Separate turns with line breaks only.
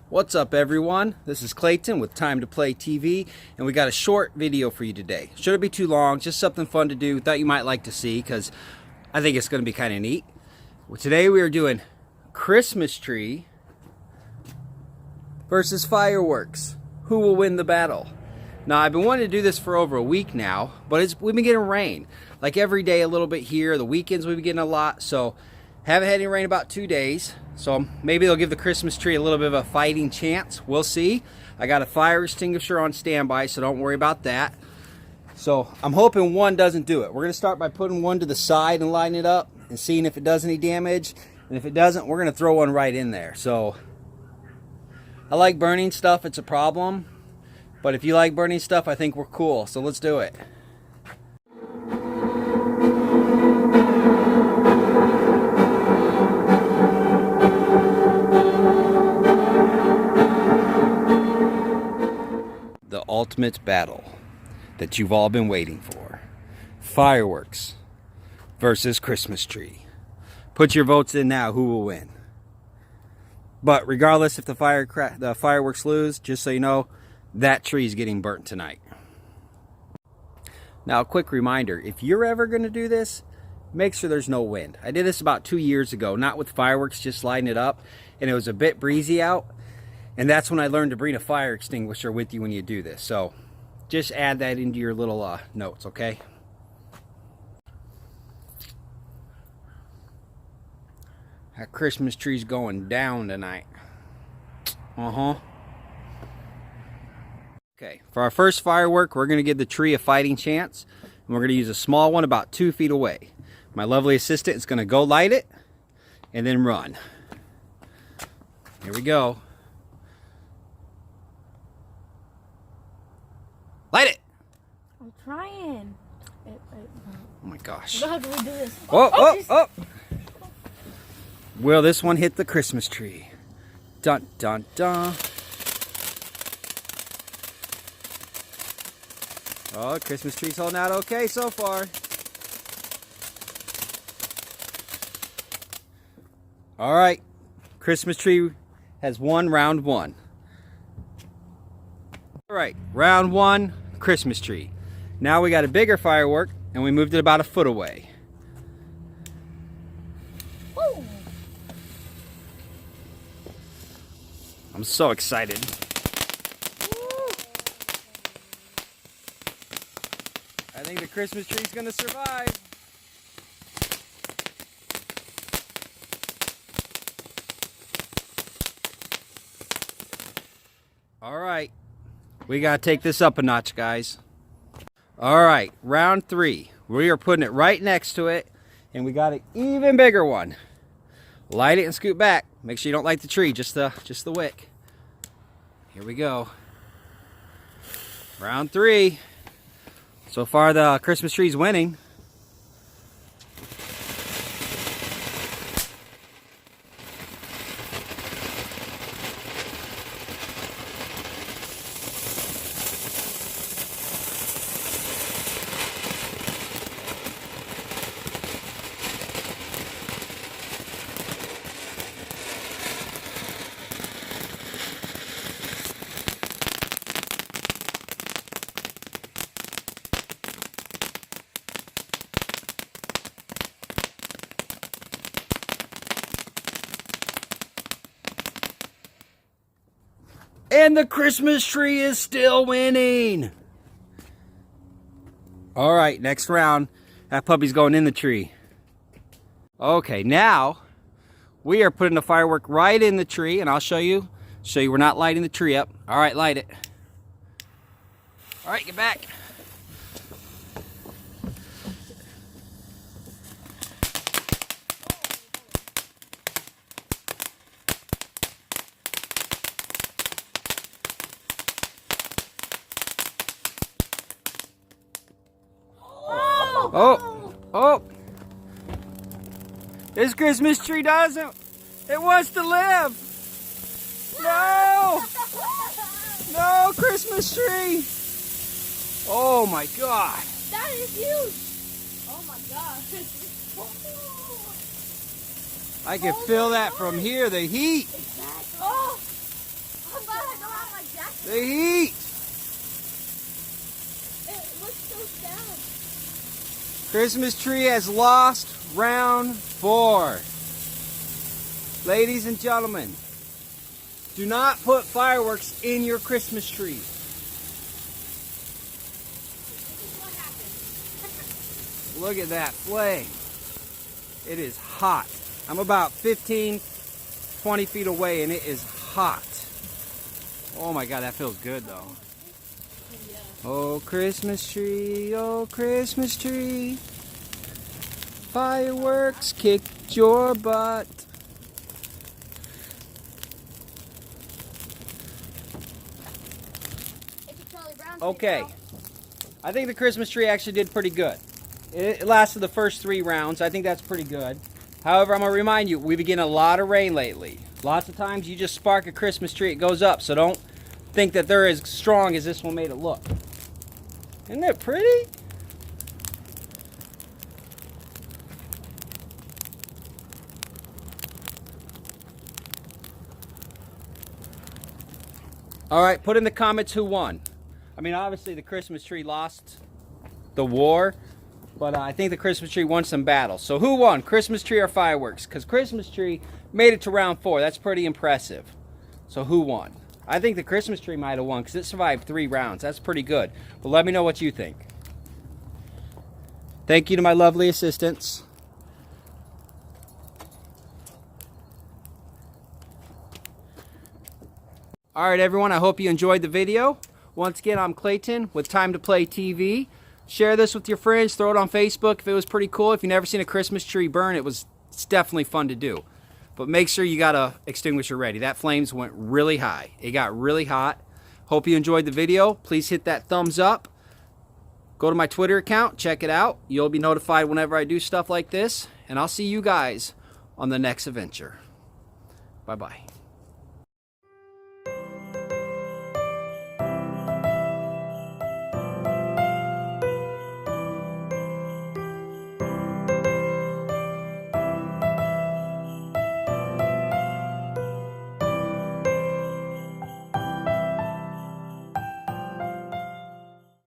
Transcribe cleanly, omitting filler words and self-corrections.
What's up everyone? This is Clayton with Time to Play TV, and we got a short video for you today. Shouldn't be too long, just something fun to do. Thought you might like to see because I think it's going to be kind of neat. Well, today we are doing Christmas tree versus fireworks. Who will win the battle? Now I've been wanting to do this for over a week now, but we've been getting rain. Like every day a little bit here. The weekends we've been getting a lot, so haven't had any rain about 2 days. So maybe they'll give the Christmas tree a little bit of a fighting chance. We'll see. I got a fire extinguisher on standby, so don't worry about that. So I'm hoping one doesn't do it. We're going to start by putting one to the side and lighting it up and seeing if it does any damage. And if it doesn't, we're going to throw one right in there. So I like burning stuff. It's a problem. But if you like burning stuff, I think we're cool. So let's do it. Ultimate battle that you've all been waiting for. Fireworks versus Christmas tree. Put your votes in now. Who will win? But regardless if the fireworks lose, just so you know, that tree's getting burnt tonight. Now a quick reminder, if you're ever going to do this, make sure there's no wind. I did this about 2 years ago, not with fireworks, just lighting it up, and it was a bit breezy out. And that's when I learned to bring a fire extinguisher with you when you do this. So just add that into your little notes, okay? That Christmas tree's going down tonight. Okay, for our first firework, we're going to give the tree a fighting chance. And we're going to use a small one about 2 feet away. My lovely assistant is going to go light it and then run. Here we go. Light it!
I'm trying.
Oh my gosh.
How do we do this?
Oh. Will this one hit the Christmas tree? Dun, dun, dun. Oh, Christmas tree's holding out okay so far. All right. Christmas tree has won round one. All right, round one. Christmas tree. Now we got a bigger firework and we moved it about 1 foot away.
Woo.
I'm so excited.
Woo.
I think the Christmas tree's gonna survive. All right. We gotta take this up a notch, guys. All right, round 3. We are putting it right next to it, and we got an even bigger one. Light it and scoot back. Make sure you don't light the tree, just the wick. Here we go. Round 3. So far, the Christmas tree's winning. And the Christmas tree is still winning. All right, next round. That puppy's going in the tree. Okay, now we are putting the firework right in the tree, and I'll show you we're not lighting the tree up. All right, light it. All right, get back. Oh, This Christmas tree doesn't. It wants to live. No! No, Christmas tree. Oh my God.
That is huge. Oh my God.
I can feel that from here. The heat.
Exactly. Oh, I'm glad I don't have my jacket.
The heat.
It looks so sad.
Christmas tree has lost round 4. Ladies and gentlemen, do not put fireworks in your Christmas tree. Look at that flame. It is hot. I'm about 15, 20 feet away and it is hot. Oh my God, that feels good though. Oh, Christmas tree, oh, Christmas tree. Fireworks kicked your butt. Okay, I think the Christmas tree actually did pretty good. It lasted the first 3 rounds. I think that's pretty good. However, I'm going to remind you, we've been getting a lot of rain lately. Lots of times you just spark a Christmas tree, it goes up. So don't think that they're as strong as this one made it look. Isn't it pretty? All right, put in the comments who won. I mean, obviously the Christmas tree lost the war, but I think the Christmas tree won some battles. So who won, Christmas tree or fireworks? Because Christmas tree made it to round 4. That's pretty impressive. So who won? I think the Christmas tree might have won because it survived 3 rounds. That's pretty good. But let me know what you think. Thank you to my lovely assistants. All right, everyone, I hope you enjoyed the video. Once again, I'm Clayton with Time to Play TV. Share this with your friends. Throw it on Facebook if it was pretty cool. If you've never seen a Christmas tree burn, it's definitely fun to do. But make sure you got a extinguisher ready. That flames went really high. It got really hot. Hope you enjoyed the video. Please hit that thumbs up. Go to my Twitter account. Check it out. You'll be notified whenever I do stuff like this. And I'll see you guys on the next adventure. Bye-bye.